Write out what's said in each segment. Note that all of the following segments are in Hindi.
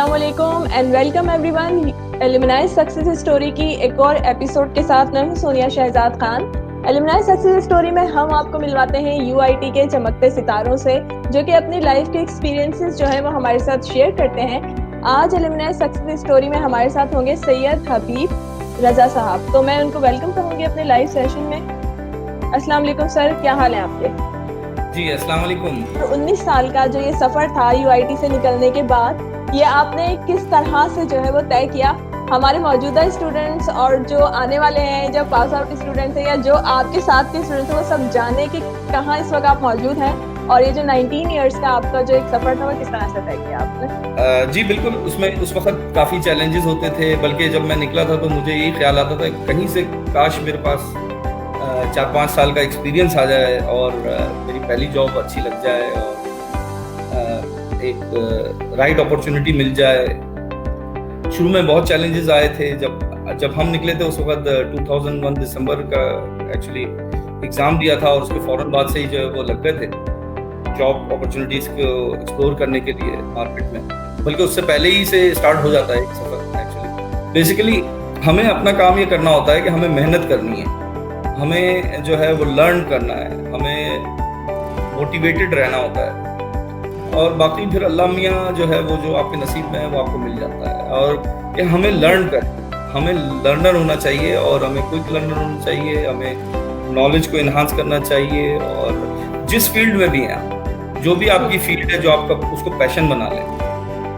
अस्सलाम वालेकुम and welcome everyone alumni success story की एक और एपिसोड के साथ मैं हूं Sonia Shahzad Khan. Alumni success story में हम आपको मिलवाते हैं यूआईटी के चमकते सितारों से जो कि अपनी लाइफ के एक्सपीरियंसेस जो है वो हमारे साथ शेयर करते हैं। आज एलुमनाई सक्सेस स्टोरी में हमारे साथ होंगे सैयद हबीब रजा साहब, तो मैं उनको वेलकम करूंगी अपने लाइव सेशन में। अस्सलाम वालेकुम सर, क्या हाल है आपके? जी अस्सलाम वालेकुम। तो 19 साल का जो ये सफर था यूआईटी से निकलने के बाद, ये आपने किस तरह से जो है वो तय किया? हमारे मौजूदा स्टूडेंट्स और जो आने वाले हैं, जो पास आउट स्टूडेंट्स हैं या जो आपके साथ के स्टूडेंट्स हैं, वो सब जाने कि कहाँ इस वक्त आप मौजूद हैं और ये जो 19 इयर्स का आपका जो एक सफर था वो किस तरह से तय किया आपने? जी बिल्कुल, उसमें उस वक्त काफ़ी चैलेंजेस होते थे, बल्कि जब मैं निकला था तो मुझे यही ख्याल आता था कहीं से काश मेरे पास 4-5 साल का एक्सपीरियंस आ जाए और मेरी पहली जॉब अच्छी लग जाए और एक राइट अपॉर्चुनिटी मिल जाए। शुरू में बहुत चैलेंजेस आए थे। जब हम निकले थे उस वक्त 2001 दिसंबर का एक्चुअली एग्ज़ाम दिया था और उसके फ़ौरन बाद से ही जो है वो लग गए थे जॉब अपॉर्चुनिटीज़ को एक्सप्लोर करने के लिए मार्केट में, बल्कि उससे पहले ही से स्टार्ट हो जाता है एक सफ़र। एक्चुअली बेसिकली हमें अपना काम ये करना होता है कि हमें मेहनत करनी है, हमें जो है वो लर्न करना है, हमें मोटिवेटेड रहना होता है और बाकी फिर अल्लाह मियाँ जो है वो जो आपके नसीब में है वो आपको मिल जाता है। और कि हमें लर्न कर, हमें लर्नर होना चाहिए और हमें क्विक लर्नर होना चाहिए, हमें नॉलेज को इन्हांस करना चाहिए और जिस फील्ड में भी हैं, जो भी आपकी फील्ड है, जो आपका उसको पैशन बना लें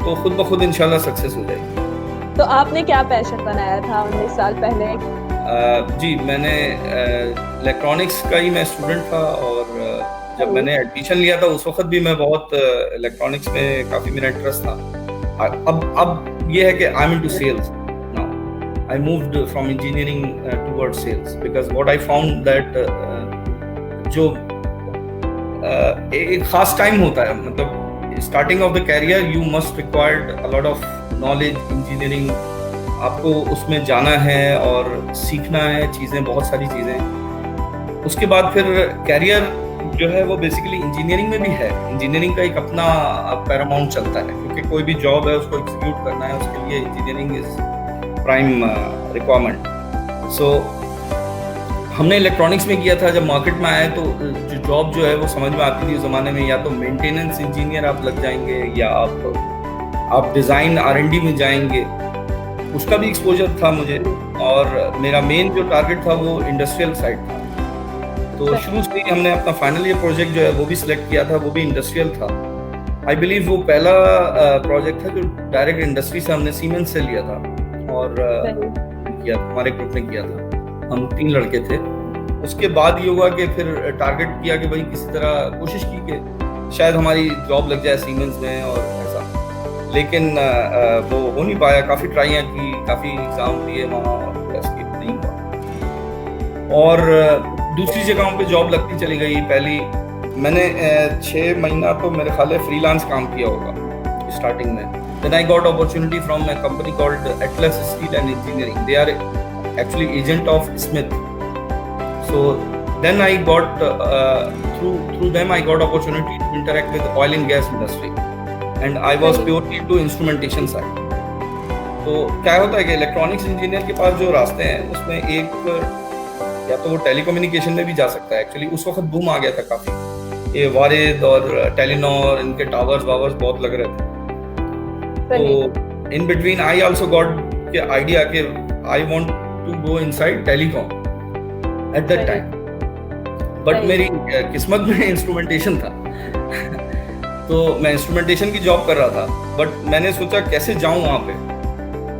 तो खुद ब खुद इंशाल्लाह सक्सेस हो जाएगी। तो आपने क्या पैशन बनाया था 19 साल पहले? जी मैंने इलेक्ट्रॉनिक्स का ही मैं स्टूडेंट था और जब मैंने एडमिशन लिया था उस वक्त भी मैं बहुत इलेक्ट्रॉनिक्स में काफ़ी मेरा इंटरेस्ट था। अब ये है कि I am into sales now. I moved from engineering towards sales because what I found that जो एक खास टाइम होता है, मतलब starting of the career you must required a lot of knowledge. Engineering आपको उसमें जाना है और सीखना है चीज़ें, बहुत सारी चीज़ें। उसके बाद फिर कैरियर जो है वो बेसिकली इंजीनियरिंग में भी है। इंजीनियरिंग का एक अपना पैरामाउंट चलता है क्योंकि कोई भी जॉब है उसको एग्जीक्यूट करना है, उसके लिए इंजीनियरिंग इज प्राइम रिक्वायरमेंट। सो हमने इलेक्ट्रॉनिक्स में किया था। जब मार्केट में आए तो जो जॉब जो है वो समझ में आती थी उस ज़माने में, या तो मेंटेनेंस इंजीनियर आप लग जाएंगे या आप डिज़ाइन R&D में जाएंगे, उसका भी एक्सपोजर था मुझे। और मेरा मेन जो टारगेट था वो इंडस्ट्रियल साइड था, तो शुरू से ही हमने अपना फाइनल ईयर प्रोजेक्ट जो है वो भी सिलेक्ट किया था, वो भी इंडस्ट्रियल था। आई बिलीव वो पहला प्रोजेक्ट था जो डायरेक्ट इंडस्ट्री से हमने सीमेंस से लिया था और किया, हमारे ग्रुप ने किया था, हम 3 लड़के थे। उसके बाद ये हुआ कि फिर टारगेट किया कि भाई किसी तरह कोशिश की कि शायद हमारी जॉब लग जाए सीमेंस में और ऐसा, लेकिन वो हो नहीं पाया। काफ़ी ट्राइयाँ की, काफ़ी एग्ज़ाम दिए वहाँ और एस्केप नहीं हुआ और दूसरी जगहों पे जॉब लगती चली गई। पहली मैंने 6 महीना तो मेरे ख्याल है फ्रीलांस काम किया होगा स्टार्टिंग में। Then I got opportunity from a company called Atlas steel and engineering. They are actually agent of Smith. So then I got through them I got opportunity to interact with oil and gas industry and I was purely to instrumentation side. तो क्या होता है कि इलेक्ट्रॉनिक्स इंजीनियर के पास जो रास्ते हैं उसमें एक या तो वो टेलीकम्युनिकेशन में भी जा सकता है। एक्चुअली उस वक्त बूम आ गया था काफ़ी, ये वारिद और टेलीनॉर, इनके टावर्स बहुत लग रहे थे। तो in between I also got के आइडिया कि I want to go inside telecom at that time, but मेरी किस्मत में इंस्ट्रूमेंटेशन था तो मैं इंस्ट्रूमेंटेशन की जॉब कर रहा था, बट मैंने सोचा कैसे जाऊं वहाँ पे।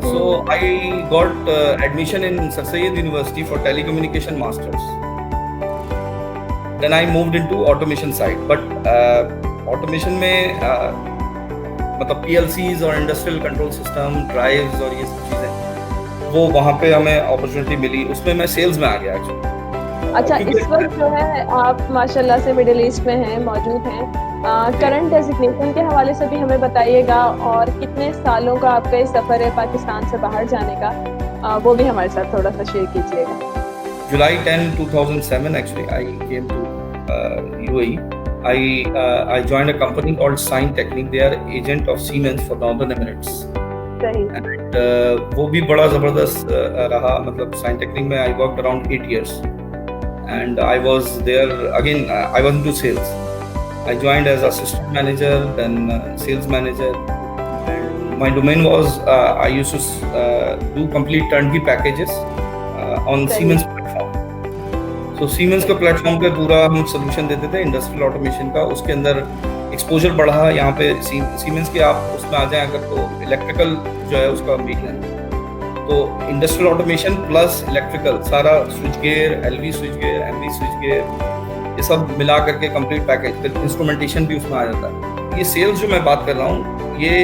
So I got admission in Sir Syed University for telecommunication masters. Then I moved into automation side, but automation में मतलब PLCs और industrial control system, drives और ये सब चीज़ें, वो वहाँ पे हमें अपॉर्चुनिटी मिली। उसमें मैं सेल्स में आ गया एक्चुअली। अच्छा, इस वक्त जो है आप माशाल्लाह से मिडिल ईस्ट में हैं, मौजूद हैं। करंट डेजिग्नेशन के हवाले से भी हमें बताइएगा और कितने सालों का आपका ये सफ़र है पाकिस्तान से बाहर जाने का, वो भी हमारे साथ थोड़ा सा शेयर कीजिएगा। July 10, 2007 actually I came to UAE I joined a company called Sign Technique. They are agent of Siemens for Northern Emirates. सही. And वो भी बड़ा ज़बरदस्त रहा. मतलब Sign Technique में I worked around 8 years. And I was there again. I was into sales. I joined as assistant manager, then sales manager. And my domain was I used to do complete turnkey packages on Siemens platform. तो Siemens के प्लेटफॉर्म पे पूरा हम सोल्यूशन देते थे इंडस्ट्रियल ऑटोमेशन का. उसके अंदर एक्सपोजर बढ़ा. यहाँ पे Siemens के आप उसमें आ जाए अगर तो इलेक्ट्रिकल जो है उसका मेन है. तो इंडस्ट्रियल ऑटोमेशन प्लस इलेक्ट्रिकल सारा switch gear, LV switch gear, MV switch gear, ये सब मिला करके कंप्लीट पैकेज. फिर इंस्ट्रूमेंटेशन भी उसमें आ जाता है. ये सेल्स जो मैं बात कर रहा हूँ ये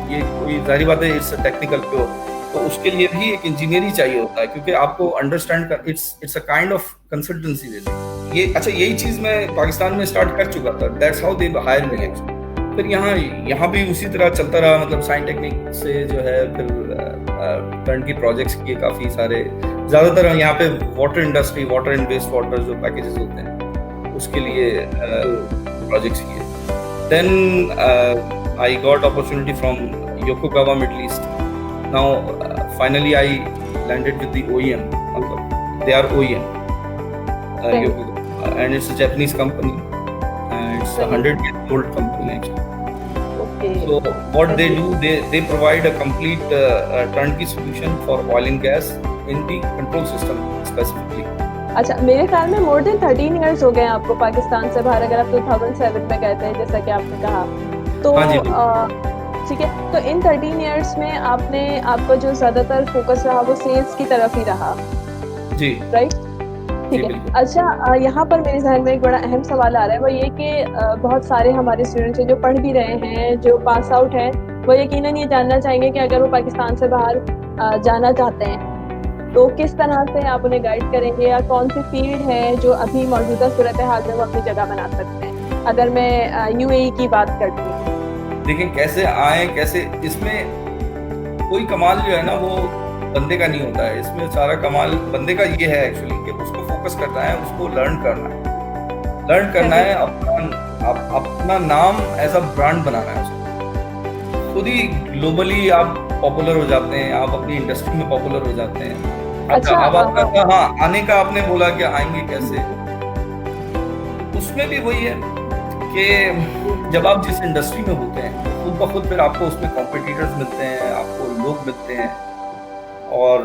कोई जाहिर बात है इट्स टेक्निकल प्योर. तो उसके लिए भी एक इंजीनियरिंग चाहिए होता है क्योंकि आपको अंडरस्टैंड कर it's a kind of consultancy really. ये अच्छा यही चीज मैं पाकिस्तान में स्टार्ट कर चुका था. That's how they hire me actually. फिर यहाँ भी उसी तरह चलता रहा. मतलब साइन टेक्निक से जो है फिर टर्नकी प्रोजेक्ट्स किए काफी सारे. ज्यादातर यहाँ पे water industry, water and waste water जो पैकेजेस होते हैं उसके लिए प्रोजेक्ट्स किए. Then I got opportunity from Yokogawa middle east. Now finally I landed with the OEM. They are OEM, and it's a Japanese company, and it's a 100-year-old company actually. Okay. So what they do, they provide a complete turnkey solution for oil and gas in the control system specifically. अच्छा, मेरे ख्याल में more than 13 years हो गए आपको पाकिस्तान से बाहर. अगर आप 2007 में गए थे जैसा कि आपने कहा तो ठीक है. तो इन 13 इयर्स में आपका जो ज्यादातर फोकस रहा वो सेल्स की तरफ ही रहा जी, राइट? ठीक है. अच्छा, यहाँ पर मेरे जहन में एक बड़ा अहम सवाल आ रहा है. वो ये कि बहुत सारे हमारे स्टूडेंट्स हैं जो पढ़ भी रहे हैं, जो पास आउट हैं, वो यकीनन ये जानना चाहेंगे कि अगर वो पाकिस्तान से बाहर जाना चाहते हैं तो किस तरह से आप उन्हें गाइड करेंगे, या कौन सी फील्ड है जो अभी मौजूदा सूरत हाल में वो अपनी जगह बना सकते हैं. अगर मैं UAE की बात करती हूँ, देखें कैसे आए, कैसे. इसमें कोई कमाल जो है ना वो बंदे का नहीं होता है. इसमें सारा कमाल बंदे का ये है एक्चुअली कि उसको फोकस करना है, उसको लर्न करना है, अपना नाम एज अ ब्रांड बनाना है. उसको खुद ही ग्लोबली आप पॉपुलर हो जाते हैं, आप अपनी इंडस्ट्री में पॉपुलर हो जाते हैं. अच्छा, अब आपका आने का आपने बोला कि आएंगे कैसे, उसमें भी वही है कि जब आप जिस इंडस्ट्री में होते हैं खुद ब खुद फिर आपको उसमें कॉम्पिटिटर्स मिलते हैं, आपको लोग मिलते हैं और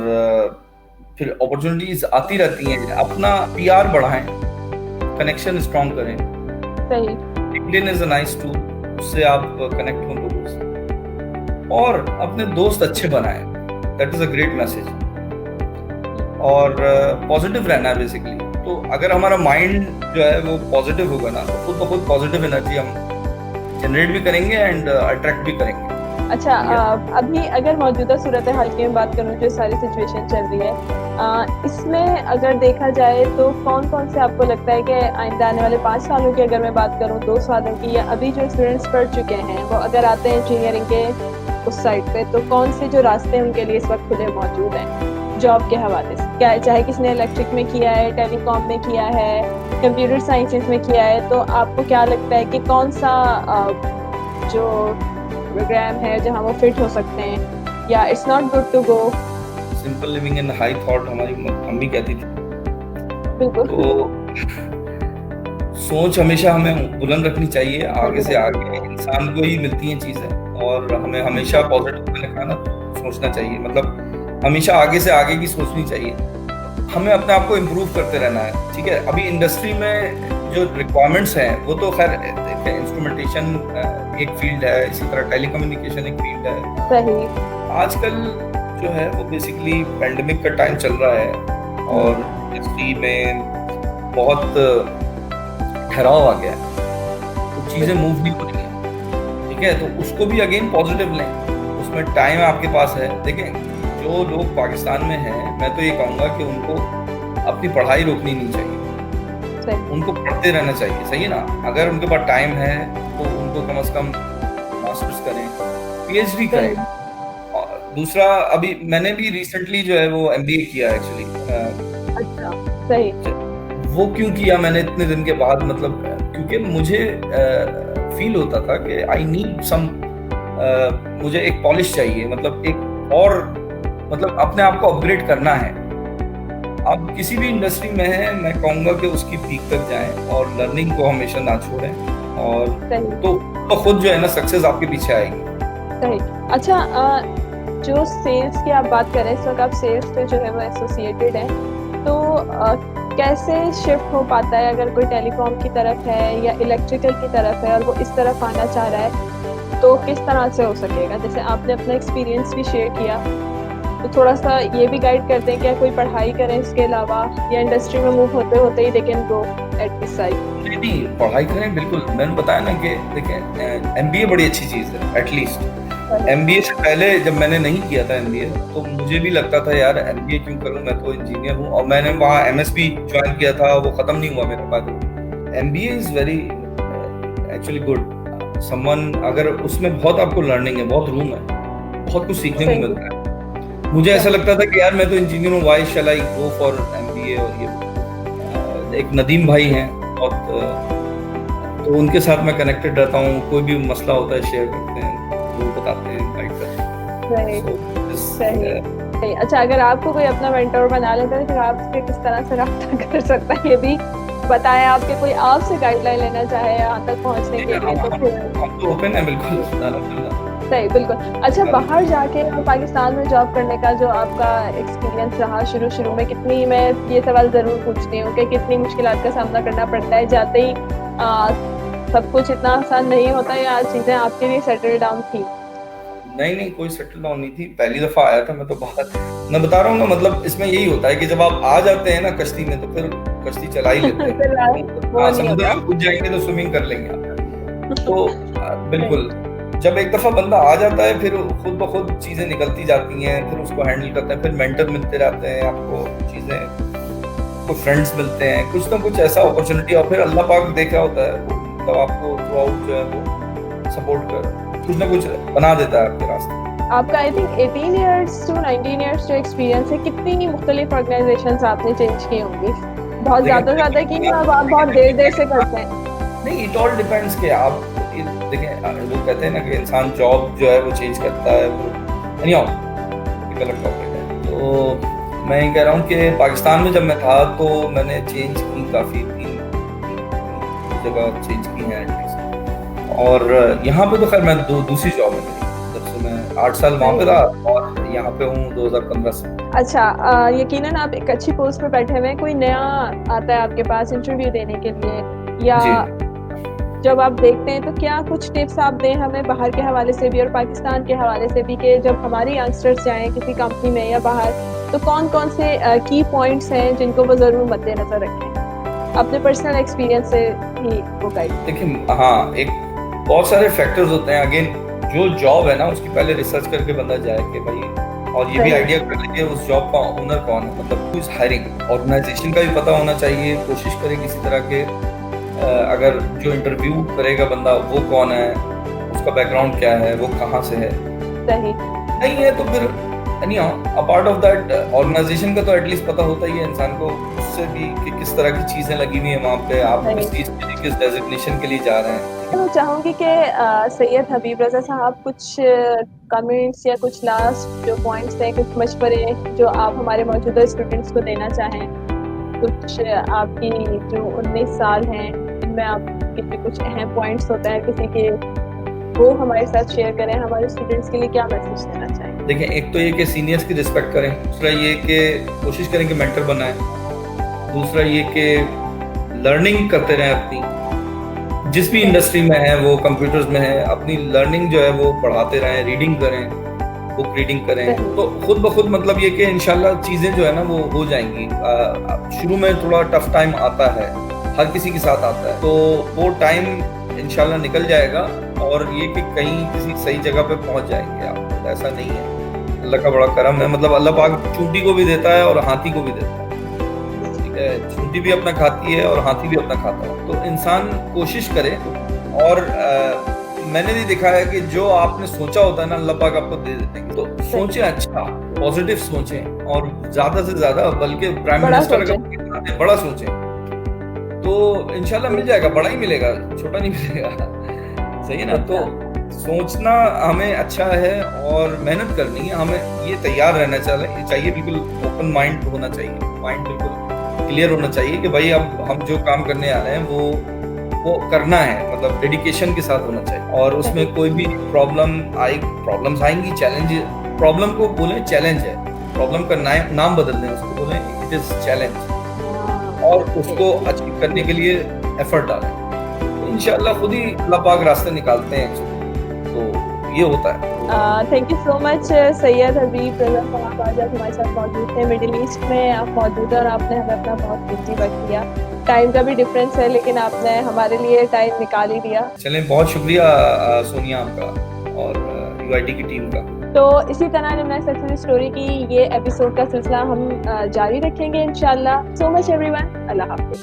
फिर अपॉर्चुनिटीज आती रहती हैं. अपना PR बढ़ाएं, कनेक्शन स्ट्रॉन्ग करें. सही. LinkedIn is a nice tool, उससे आप कनेक्ट हो लोगों से और अपने दोस्त अच्छे बनाएं. That is a great message. और पॉजिटिव रहना है बेसिकली. तो अगर हमारा माइंड जो है वो पॉजिटिव होगा ना तो खुद ब खुद पॉजिटिव एनर्जी हम जनरेट भी करेंगे एंड अट्रैक्ट भी करेंगे. अच्छा, अभी अगर मौजूदा सूरत हाल की मैं बात करूँ, जो सारी सिचुएशन चल रही है, इसमें अगर देखा जाए तो कौन कौन से आपको लगता है कि आइंदा आने वाले 5 सालों की अगर मैं बात करूँ, 2 सालों की, या अभी जो स्टूडेंट्स पढ़ चुके हैं वो अगर आते हैं इंजीनियरिंग के उस साइड पे, तो कौन से जो रास्ते उनके लिए इस वक्त खुले मौजूद हैं जॉब के हवाले से? क्या चाहे किसने इलेक्ट्रिक में किया है, टेलीकॉम में किया है, कंप्यूटर साइंसेस में किया है, तो आपको क्या लगता है कि कौन सा जो प्रोग्राम है जहाँ वो फिट हो सकते हैं, या it's not good to go? Simple living in high thought हमारी मम्मी कहती थी. बिल्कुल. तो सोच हमेशा हमें बुलंद रखनी चाहिए. आगे से आगे इंसान को ही मिलती हैं चीजें और हमें हमेशा पॉजिटिव खाना सोचना चाहिए. मतलब हमेशा आगे से आगे की सोचनी चाहिए. हमें अपने आप को इम्प्रूव करते रहना है. ठीक है, अभी इंडस्ट्री में जो रिक्वायरमेंट्स हैं वो तो खैर इंस्ट्रूमेंटेशन एक फील्ड है, इसी तरह टेलीकम्युनिकेशन एक फील्ड है. सही. आजकल जो है वो बेसिकली पैंडेमिक का टाइम चल रहा है और इंडस्ट्री में बहुत ठहराव आ गया है, तो चीज़ें मूव नहीं हो रही हैं. ठीक है, तो उसको भी अगेन पॉजिटिव लें. उसमें टाइम आपके पास है. देखें, जो लोग पाकिस्तान में हैं, मैं तो ये कहूँगा कि उनको अपनी पढ़ाई रोकनी नहीं चाहिए. उनको पढ़ते रहना चाहिए. सही है ना? अगर उनके पास टाइम है तो उनको कम से कम मास्टर्स करें, PhD करें. और दूसरा, अभी मैंने भी रिसेंटली जो है वो MBA किया एक्चुअली. अच्छा, सही. वो क्यों किया मैंने इतने दिन के बाद, मतलब क्योंकि मुझे फील होता था कि आई नीड सम, मुझे एक पॉलिश चाहिए, मतलब एक और, मतलब अपने आप को अपग्रेड करना है। आप किसी भी इंडस्ट्री में है, मैं कहूँगा कि उसकी पीक तक जाएं और लर्निंग को हमेशा ना छोड़ें, और तो खुद जो है ना सक्सेस आपके पीछे आएगी। सही। अच्छा, जो सेल्स की आप बात कर रहे हैं, इस वक्त आप सेल्स पे जो है वो एसोसिएटेड है, तो कैसे शिफ्ट हो पाता है अगर कोई टेलीकॉम की तरफ है या इलेक्ट्रिकल की तरफ है और वो इस तरफ आना चाह रहा है, तो किस तरह से हो सकेगा? जैसे आपने अपना एक्सपीरियंस भी शेयर किया, तो थोड़ा सा ये भी गाइड करते हैं क्या कोई पढ़ाई करें इसके अलावा, या इंडस्ट्री में मूव होते होते ही they can go at this side? नहीं, पढ़ाई करें बिल्कुल। मैंने बताया ना कि देखें, एमबीए बड़ी अच्छी चीज़ है। एटलीस्ट एमबीए से पहले जब मैंने नहीं किया था एमबीए, तो मुझे भी लगता था यार एमबीए क्यों करूं, मैं तो इंजीनियर हूं। और मैंने वहाँ एमएसबी ज्वाइन किया था, वो खत्म नहीं हुआ मेरे पास। MBA is very actually good someone, अगर उसमें बहुत आपको लर्निंग है, बहुत रूम है, बहुत कुछ सीखने को मिलता है। मुझे ऐसा लगता था कि यार मैं तो इंजीनियर हूँ, why shall I go for MBA. और ये एक नदीम भाई हैं बहुत, तो उनके साथ मैं कनेक्टेड रहता हूँ, कोई भी मसला होता है शेयर करते हैं, बताते हैं, गाइड करते हैं। सही। अच्छा, अगर आपको कोई अपना मेंटर बना लेता है तो आपसे किस तरह से रब्ता कर सकता है, ये भी बताएं। आपके कोई आपसे गाइडलाइन लेना चाहे यहाँ तक पहुँचने के लिए, तो फिर हम तो ओपन है बिल्कुल। सही, बिल्कुल। अच्छा, बाहर जाके और पाकिस्तान में जॉब करने का जो आपका एक्सपीरियंस रहा शुरू में, कितनी, मैं ये सवाल जरूर पूछती हूँ कि कितनी मुश्किलात का सामना करना पड़ता है जाते ही? सब कुछ इतना आसान नहीं होता, या चीजें आपके लिए सेटल डाउन थी? नहीं, कोई सेटल डाउन नहीं थी। पहली दफा आया था मैं तो बाहर, मैं बता रहा हूँ ना, मतलब इसमें यही होता है कि जब आप आ जाते हैं ना कश्ती में, तो फिर कश्ती चला ही लेते हैं। समुद्र में कूद जाएंगे तो स्विमिंग कर लेंगे आप। तो बिल्कुल, जब एक दफा बंदा आ जाता है, फिर खुद ब खुद चीजें निकलती जाती हैं, फिर उसको हैंडल करते हैं, फिर मेंटर मिलते रहते हैं आपको, चीजें, कुछ फ्रेंड्स मिलते हैं, कुछ ना कुछ ऐसा अपॉर्चुनिटी, और फिर अल्लाह पाक देख रहा होता है, तब आपको थ्रू आउट जो है वो सपोर्ट कर कुछ ना कुछ बना देता है आपके रास्ते। आपका I think 18 years to 19 years जो एक्सपीरियंस है, कितनी मुख्तलिफ ऑर्गेनाइजेशंस आपने चेंज की होंगी? बहुत ज्यादा की, आप बहुत देर से करते हैं? नहीं, इट ऑल डिपेंड्स कि आप देखें, लोग कहते हैं ना कि इंसान जॉब जो है वो चेंज करता है, वो अलग टॉपिक है। तो मैं ये कह रहा हूँ कि पाकिस्तान में जब मैं था तो मैंने चेंज की, काफ़ी 3 जगह चेंज की है एटलीस्ट। और यहाँ पे तो खैर मैं दूसरी जॉब है मेरी, जब से मैं 8 साल वहाँ पे रहा और यहाँ पे हूँ 2015 से। अच्छा, यकीनन आप एक अच्छी पोस्ट पे बैठे हुए हैं। कोई नया आता है आपके पास इंटरव्यू देने के लिए, या जब आप देखते हैं, तो क्या कुछ टिप्स आप दें हमें बाहर के हवाले से भी और पाकिस्तान के हवाले से भी, कि जब हमारे यंगस्टर्स जाएं किसी कंपनी में या बाहर, तो कौन कौन से की पॉइंट्स हैं जिनको वो जरूर मद्देनजर रखें? अपने पर्सनल एक्सपीरियंस से ही वो गाइड। देखिए, हाँ, एक बहुत सारे फैक्टर्स होते हैं। अगेन, जो जॉब है ना, उसकी पहले रिसर्च करके बंदा जाए कि भाई, और ये भी आइडिया कर लीजिए उस जॉब का ओनर कौन है, मतलब हु इज हायरिंग। ऑर्गेनाइजेशन का भी पता होना चाहिए, कोशिश करें किसी तरह के, अगर जो इंटरव्यू करेगा बंदा वो कौन है, उसका बैकग्राउंड क्या है, वो कहाँ से है। सही नहीं है तो फिर अपार्ट ऑफ दैट, ऑर्गेनाइजेशन का तो एटलीस्ट पता होता ही है इंसान को, उससे भी कि किस तरह की चीजें लगी हुई है वहाँ पे, आप किस चीज के लिए, किस डेजिग्नेशन के लिए जा रहे हैं। मैं चाहूँगी कि सैयद हबीब रज़ा साहब कुछ कमेंट्स या कुछ लास्ट जो पॉइंट्स हैं, कुछ मशवरे जो आप हमारे मौजूदा स्टूडेंट्स को देना चाहें, कुछ आपकी जो 19 साल हैं इनमें आपके भी कुछ अहम पॉइंट्स होते हैं किसी के, वो हमारे साथ शेयर करें। हमारे स्टूडेंट्स के लिए क्या मैसेज देना चाहेंगे? देखिए, एक तो ये कि सीनियर्स की रिस्पेक्ट करें, दूसरा ये कि कोशिश करें कि मेंटर बनाएं, दूसरा ये कि लर्निंग करते रहें अपनी, जिस भी इंडस्ट्री में है, वो कंप्यूटर्स में है, अपनी लर्निंग जो है वो बढ़ाते रहें, रीडिंग करें, बुक रीडिंग करें, तो खुद ब खुद मतलब ये कि इंशाल्लाह चीज़ें जो है ना वो हो जाएंगी। शुरू में थोड़ा टफ टाइम आता है, हर किसी के साथ आता है, तो वो टाइम इंशाल्लाह निकल जाएगा, और ये कि कहीं किसी सही जगह पे पहुंच जाएंगे आप। ऐसा नहीं है, अल्लाह का बड़ा करम है, मतलब अल्लाह पाक चूंटी को भी देता है और हाथी को भी देता है, ठीक है, चूंटी भी अपना खाती है और हाथी भी अपना खाता है। तो इंसान कोशिश करे, और मैंने भी देखा है कि जो आपने सोचा होता है ना, अल्लाह पाक आपको दे देते हैं। तो सोचें, अच्छा पॉजिटिव सोचें, और ज्यादा से ज्यादा, बल्कि प्राइम मिनिस्टर का बड़ा सोचें, तो इंशाल्लाह मिल जाएगा, बड़ा ही मिलेगा, छोटा नहीं मिलेगा। सही है ना? तो सोचना हमें अच्छा है और मेहनत करनी है, हमें ये तैयार रहना चाहिए, बिल्कुल ओपन माइंड होना चाहिए, माइंड बिल्कुल क्लियर होना चाहिए कि भाई अब हम जो काम करने आ रहे हैं वो करना है, मतलब डेडिकेशन के साथ होना चाहिए। और उसमें कोई भी प्रॉब्लम्स आएंगी, चैलेंज, प्रॉब्लम को बोलें चैलेंज है, प्रॉब्लम का नाम बदल दें, उसको बोलें इट इज चैलेंज, और उसको अचीव करने के लिए एफर्ट डालें, तो इंशाल्लाह खुद ही अल्लाह पाक रास्ते निकालते हैं। तो ये होता है। Thank you so much Syed Habib Raza साहब, आज आप हमारे साथ मौजूद थे। मिडिल ईस्ट में आप मौजूद हैं और आपने हमें अपना बहुत कीमती वक्त दिया। टाइम का भी डिफरेंस है, लेकिन आपने हमारे लिए टाइम निकाल ही दिया। चलें, बहुत शुक्रिया सोनिया आपका और UIT की टीम का। तो इसी तरह एलुमनाई सक्सेस स्टोरी की ये एपिसोड का सिलसिला हम जारी रखेंगे इंशाल्लाह। सो मच एवरीवन, अल्लाह हाफिज़।